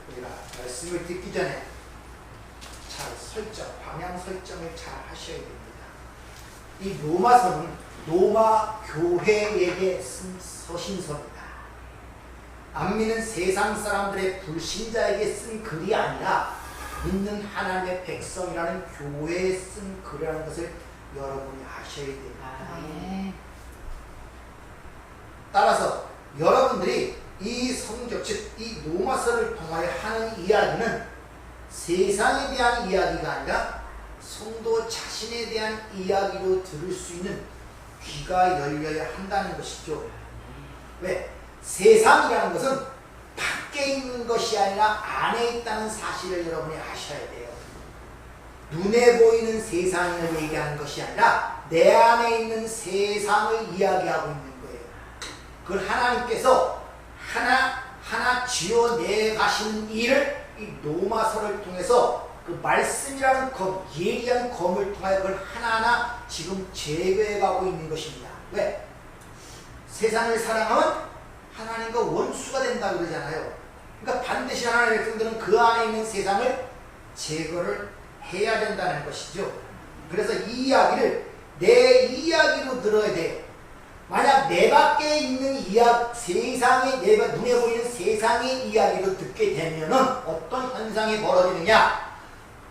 우리가 말씀을 듣기 전에 잘 방향 설정을 잘 하셔야 됩니다. 이 로마서는 로마 교회에게 쓴 서신서입니다. 안 믿는 세상 사람들의 불신자에게 쓴 글이 아니라 믿는 하나님의 백성이라는 교회에 쓴 글이라는 것을 여러분이 아셔야 됩니다. 따라서 여러분들이 이 성경, 즉 이 로마서를 통하여 하는 이야기는 세상에 대한 이야기가 아니라 성도 자신에 대한 이야기로 들을 수 있는 귀가 열려야 한다는 것이죠. 왜? 세상이라는 것은 밖에 있는 것이 아니라 안에 있다는 사실을 여러분이 아셔야 돼요. 눈에 보이는 세상을 얘기하는 것이 아니라 내 안에 있는 세상을 이야기하고 있는 거예요. 그걸 하나님께서 하나하나 지어내 가시는 일을 이 로마서를 통해서 그 말씀이라는 검, 예리한 검을 통하여 그걸 하나하나 지금 제거해가고 있는 것입니다. 왜? 세상을 사랑하면 하나님과 원수가 된다고 그러잖아요. 그러니까 반드시 하나님의 백성들은 그 안에 있는 세상을 제거를 해야 된다는 것이죠. 그래서 이 이야기를 내 이야기로 들어야 돼요. 만약 내 밖에 있는 세상의 내가 눈에 보이는 세상의 이야기로 듣게 되면은 어떤 현상이 벌어지느냐?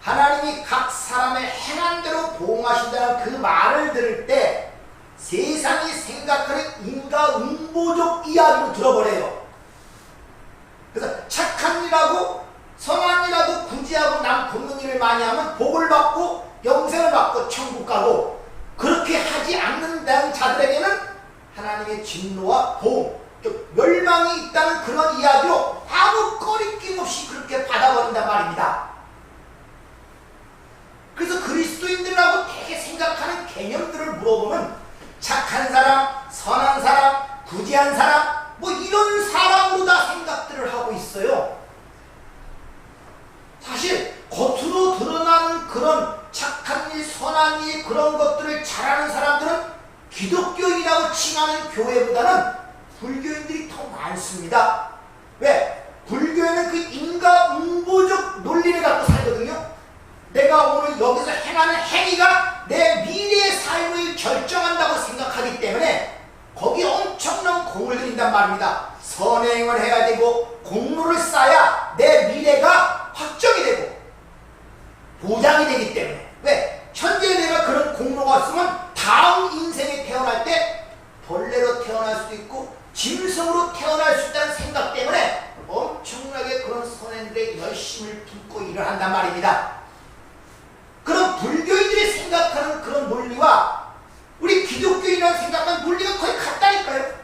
하나님이 각 사람의 행한 대로 보응하신다는 그 말을 들을 때 세상이 생각하는 인과응보적 이야기로 들어버려요. 그래서 착한 일하고 선한 일하고 구제하고 남 돕는 일을 많이 하면 복을 받고 영생을 받고 천국 가고, 그렇게 하지 않는다는 자들에게는 하나님의 진노와 보응, 즉 멸망이 있다는 그런 이야기로 아무 꺼리낌 없이 그렇게 받아버린단 말입니다. 그래서 그리스도인들하고 되게 생각하는 개념들을 물어보면 착한 사람, 선한 사람, 구제한 사람, 뭐 이런 사람으로 다 생각들을 하고 있어요. 사실 겉으로 드러나는 그런 착한 일, 선한 일, 그런 것들을 잘하는 사람들은 기독교인이라고 칭하는 교회보다는 불교인들이 더 많습니다. 왜? 불교에는 그 인과응보적 논리를 갖고 살거든요. 내가 오늘 여기서 행하는 행위가 내 미래의 삶을 결정한다고 생각하기 때문에 거기에 엄청난 공을 들인단 말입니다. 선행을 해야 되고 공로를 쌓아야 내 미래가 확정이 되고 보장이 되기 때문에. 왜? 현재 내가 그런 공로가 없으면 다음 인생에 태어날 때 벌레로 태어날 수도 있고 짐승으로 태어날 수 있다는 생각 때문에 엄청나게 그런 선행들의 열심을 품고 일을 한단 말입니다. 그런 불교인들이 생각하는 그런 논리와 우리 기독교인이라고 생각하는 논리가 거의 같다니까요.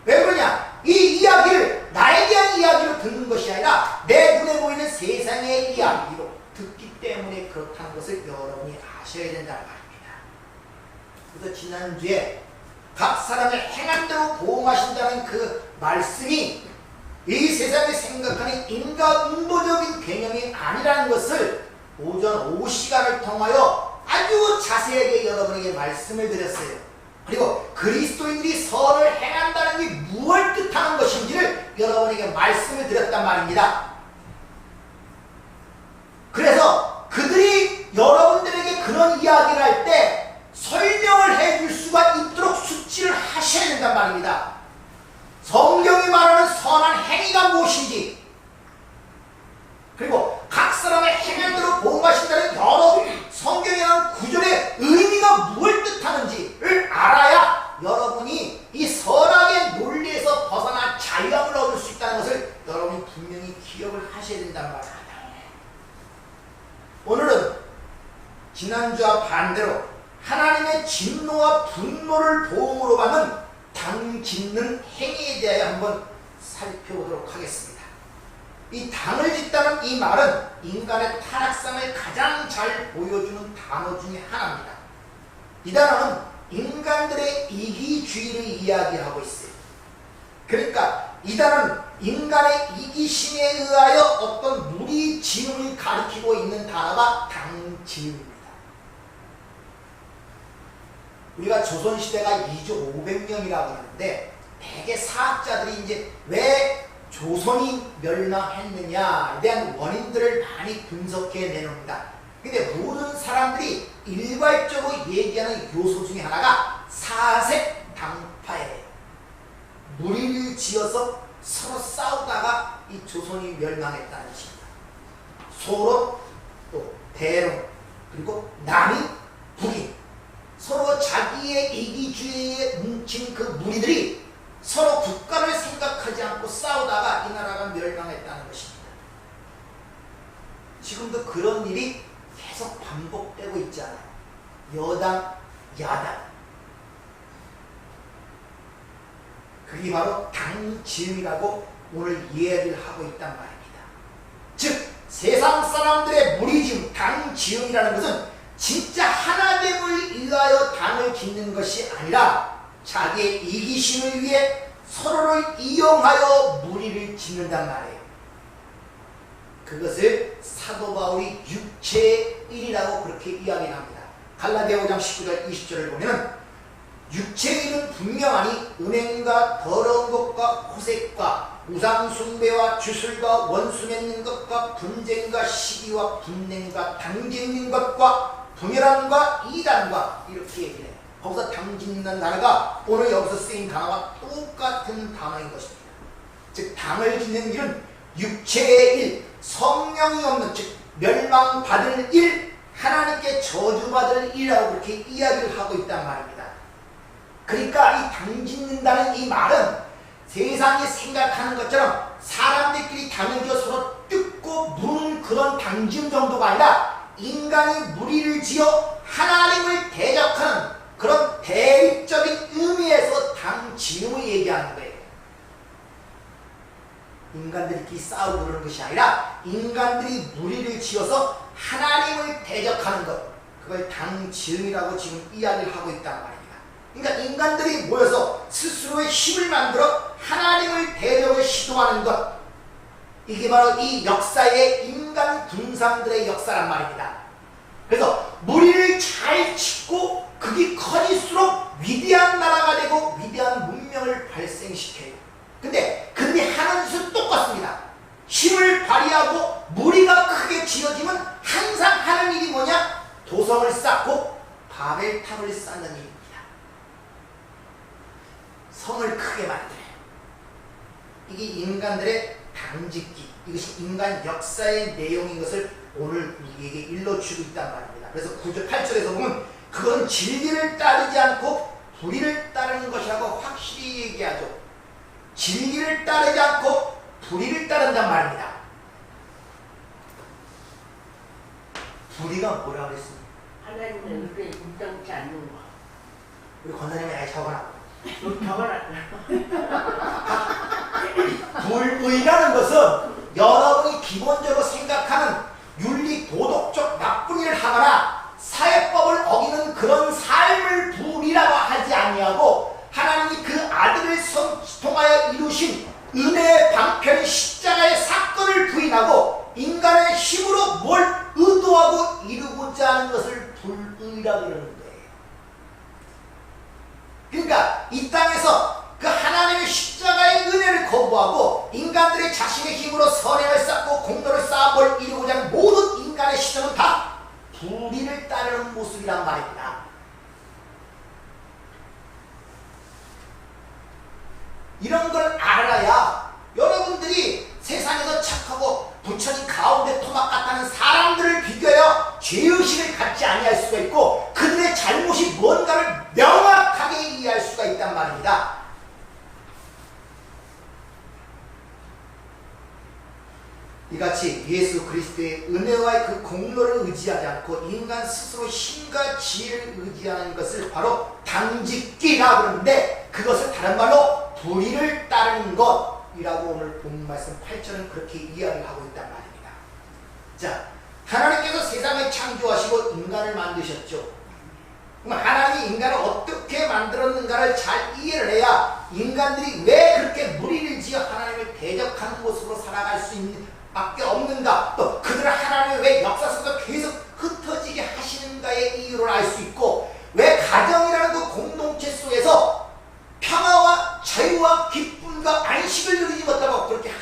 왜 그러냐? 이 이야기를 나에 대한 이야기로 듣는 것이 아니라 내 눈에 보이는 세상의 이야기로 듣기 때문에 그렇다는 것을 여러분이 아셔야 된다는 말입니다. 그래서 지난주에 각 사람의 행한 대로 보응하신다는 그 말씀이 이 세상이 생각하는 인과응보적인 개념이 아니라는 것을 오전 오후 시간을 통하여 아주 자세하게 여러분에게 말씀을 드렸어요. 그리고 그리스도인들이 선을 행한다는 게 무엇을 뜻하는 것인지를 여러분에게 말씀을 드렸단 말입니다. 그래서 그들이 여러분들에게 그런 이야기를 할 때 설명을 해줄 수가 있도록 숙지를 하셔야 된단 말입니다. 성경이 말하는 선한 행위가 무엇인지, 그리고 각 사람의 행위대로 보응하신다는 여러 성경이라는 구절의 의미가 무엇을 뜻하는지를 알아야 여러분이 이 선악의 논리에서 벗어나 자유함을 얻을 수 있다는 것을 여러분이 분명히 기억을 하셔야 된다는 말입니다. 오늘은 지난주와 반대로 하나님의 진노와 분노를 보응으로 받는 당 짓는 행위에 대하여 한번 살펴보도록 하겠습니다. 이 당을 짓다는 이 말은 인간의 타락성을 가장 잘 보여주는 단어 중에 하나입니다. 이 단어는 인간들의 이기주의를 이야기하고 있어요. 그러니까 이 단어는 인간의 이기심에 의하여 어떤 무리지음을 가리키고 있는 단어가 당지음입니다. 우리가 조선시대가 2조 500년이라고 하는데 대개 사학자들이 이제 왜 조선이 멸망했느냐에 대한 원인들을 많이 분석해 내놓습니다. 근데 모든 사람들이 일괄적으로 얘기하는 요소 중에 하나가 사색 당파예요. 무리를 지어서 서로 싸우다가 이 조선이 멸망했다는 것입니다. 소론, 또 대론, 그리고 남인, 북인, 서로 자기의 이기주의에 뭉친 그 무리들이 서로 국가를 생각하지 않고 싸우다가 이 나라가 멸망했다는 것입니다. 지금도 그런 일이 계속 반복되고 있잖아요. 여당, 야당. 그게 바로 당지음이라고 오늘 이야기를 하고 있단 말입니다. 즉 세상 사람들의 무리지음, 당지음이라는 것은 진짜 하나됨을 위하여 당을 짓는 것이 아니라 자기의 이기심을 위해 서로를 이용하여 무리를 짓는단 말이에요. 그것을 사도 바울이 육체의 일이라고 그렇게 이야기합니다. 갈라디아 5장 19절 20절을 보면 육체의 일은 분명하니 음행과 더러운 것과 호색과 우상숭배와 주술과 원수 맺는 것과 분쟁과 시기와 분냉과 당짓는 것과 분열함과 이단과 이렇게 얘기해요. 거기서 당짓는 단어가 오늘 여기서 쓰인 단어와 똑같은 단어인 것입니다. 즉 당을 짓는 일은 육체의 일, 성령이 없는 즉 멸망받을 일, 하나님께 저주받을 일이라고 그렇게 이야기를 하고 있단 말입니다. 그러니까 이 당짓는다는 이 말은 세상이 생각하는 것처럼 사람들끼리 당을 지어 서로 뜯고 무는 그런 당짐 정도가 아니라 인간이 무리를 지어 하나님을 대적하는 그런 대립적인 의미에서 당지음을 얘기하는 거예요. 인간들끼리 싸우고 그러는 것이 아니라 인간들이 무리를 지어서 하나님을 대적하는 것, 그걸 당지음이라고 지금 이야기를 하고 있단 말입니다. 그러니까 인간들이 모여서 스스로의 힘을 만들어 하나님을 대적을 시도하는 것, 이게 바로 이 역사의 인간 군상들의 역사란 말입니다. 그래서 무리를 잘 짓고 그게 커질수록 위대한 나라가 되고 위대한 문명을 발생시켜요. 근데 그들이 하는 짓은 똑같습니다. 힘을 발휘하고 무리가 크게 지어지면 항상 하는 일이 뭐냐? 도성을 쌓고 바벨탑을 쌓는 일입니다. 성을 크게 만들어요. 이게 인간들의 당짓기, 이것이 인간 역사의 내용인 것을 오늘 우리에게 일러주고 있단 말입니다. 그래서 9절 8절에서 보면 그건 진리를 따르지 않고 불의를 따르는 것이라고 확실히 얘기하죠. 진리를 따르지 않고 불의를 따른단 말입니다. 불의가 뭐라고 그랬습니까? 하나님의 의를 인정치 않는 거. 우리 권사님이 아예 적어놔. 적어라. 불의라는 것은 여러분이 기본적으로 생각하는 윤리 도덕적 나쁜 일을 하거나 사회법을 어기는 그런 삶을 불의라고 하지 아니하고 하나님이 그 아들을 통하여 이루신 은혜의 방편 십자가의 사건을 부인하고 인간의 힘으로 뭘 의도하고 이루고자 하는 것을 불의라고 그러는 거예요. 그러니까 이 땅에서 그 하나님의 십자가의 은혜를 거부하고 인간들이 자신의 힘으로 선행을 쌓고 공로를 쌓아 뭘 이루고자 하는 모든 인간의 시도는 다 불의를 따르는 모습이란 말입니다. 이런 걸 알아야 여러분들이 세상에서 착하고 부처님 가운데 토막 같다는 사람들을 비교하여 죄의식을 갖지 아니할 수가 있고 그들의 잘못이 뭔가를 명확하게 이해할 수가 있단 말입니다. 이같이 예수 그리스도의 은혜와의 그 공로를 의지하지 않고 인간 스스로 힘과 지혜를 의지하는 것을 바로 당짓기라고 그러는데 그것을 다른 말로 불의를 따르는 것이라고 오늘 본 말씀 8절은 그렇게 이야기를 하고 있단 말입니다. 자, 하나님께서 세상을 창조하시고 인간을 만드셨죠. 그럼 하나님이 인간을 어떻게 만들었는가를 잘 이해를 해야 인간들이 왜 그렇게 무리를 지어 하나님을 대적하는 모습으로 살아갈 수 있는 밖에 없는가, 또 그들을 하나님이 왜 역사 속에서 계속 흩어지게 하시는가의 이유를 알 수 있고 왜 가정이라는 그 공동체 속에서 평화와 자유와 기쁨과 그러니까 안식을 누리지 못하고 그렇게 한